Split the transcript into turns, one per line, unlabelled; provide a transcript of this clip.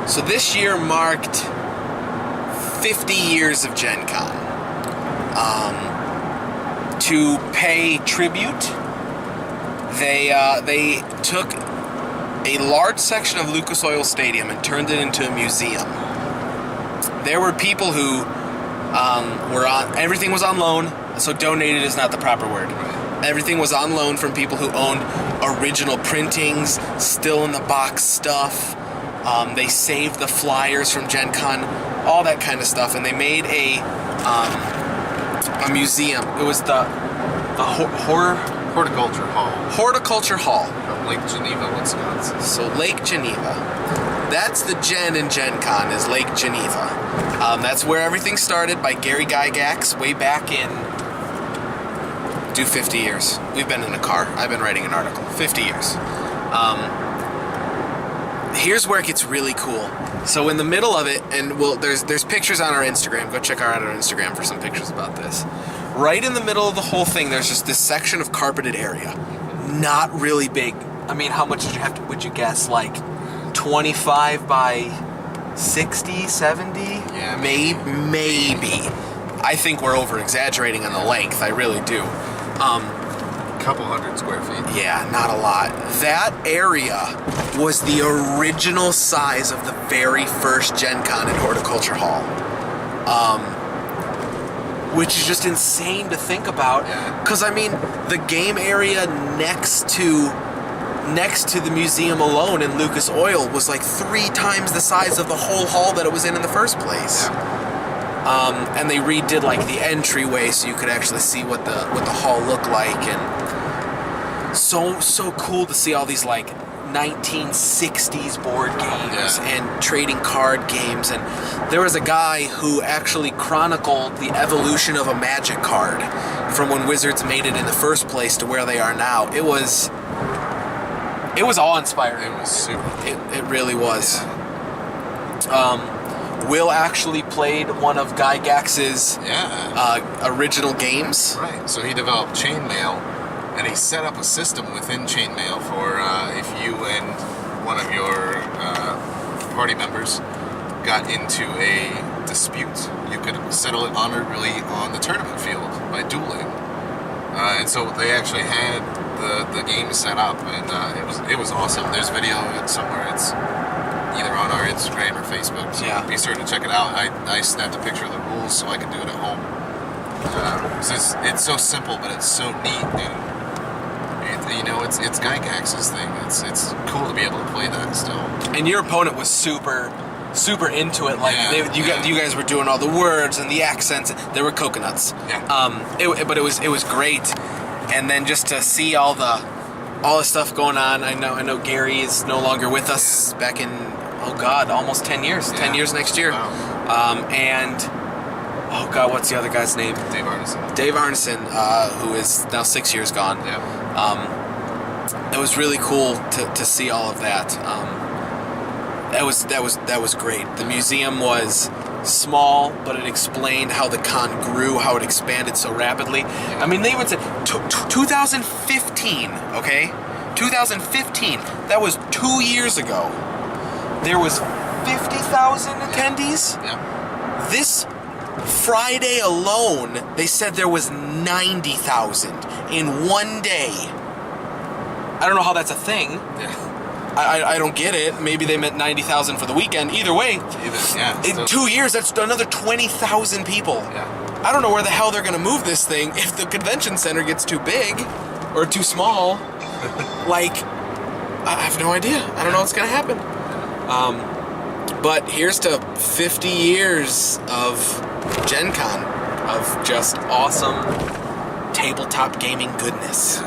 So this year marked 50 years of GenCon. To pay tribute, they took a large section of Lucas Oil Stadium and turned it into a museum. There were people who were on, everything was on loan, so donated is not the proper word. Everything was on loan from people who owned original printings, still in the box stuff. They saved the flyers from GenCon, all that kind of stuff, and they made a museum. It was the
Horticulture Hall.
Horticulture Hall.
From Lake Geneva, Wisconsin.
So Lake Geneva. That's the Gen in GenCon, is Lake Geneva. That's where everything started by Gary Gygax way back in... 50 years. We've been in a car. I've been writing an article. 50 years. Here's where it gets really cool. So in the middle of it, and there's pictures on our Instagram. Go check out our Instagram for some pictures about this. Right in the middle of the whole thing, there's just this section of carpeted area. Not really big. I mean, how much would you guess? Like 25 by 60, 70?
Yeah.
Maybe. I think we're over-exaggerating on the length. I really do.
Couple hundred square feet.
Yeah, not a lot. That area was the original size of the very first GenCon at Horticulture Hall. Which is just insane to think about. Because, I mean, the game area next to the museum alone in Lucas Oil was like 3 times the size of the whole hall that it was in the first place. And they redid like the entryway so you could actually see what the hall looked like, and so cool to see all these like 1960s board games and trading card games. And there was a guy who actually chronicled the evolution of a Magic card from when Wizards made it in the first place to where they are now. It was awe-inspiring.
It was super cool.
It really was. Will actually played one of Gygax's original games.
Right. So he developed Chainmail, and he set up a system within Chainmail for if you and one of your party members got into a dispute, you could settle it honorably on the tournament field by dueling. And so they actually had the game set up, and it was awesome. There's video of it somewhere. It's either on our Instagram or Facebook, so be sure to check it out. I snapped a picture of the rules so I could do it at home. It's so simple, but it's so neat, and it's Gygax's thing. It's cool to be able to play that still. And
your opponent was super into it. Like you guys were doing all the words and the accents. There were coconuts. But it was great. And then just to see all the stuff going on. I know Gary is no longer with us. Back in almost 10 years. 10 years next year.
Wow.
And what's the other guy's name? Dave Arneson, who is now 6 years gone. It was really cool to see all of that. That was great. The museum was small, but it explained how the con grew, how it expanded so rapidly. I mean, they even said 2015, okay? 2015, that was 2 years ago. There was 50,000 attendees. This Friday alone, they said there was 90,000 in one day. I don't know how that's a thing. I don't get it. Maybe they meant 90,000 for the weekend. Either way, in 2 years, that's another 20,000 people. I don't know where the hell they're going to move this thing if the convention center gets too big or too small. Like, I have no idea. I don't know what's going to happen. But here's to 50 years of GenCon, of just awesome tabletop gaming goodness.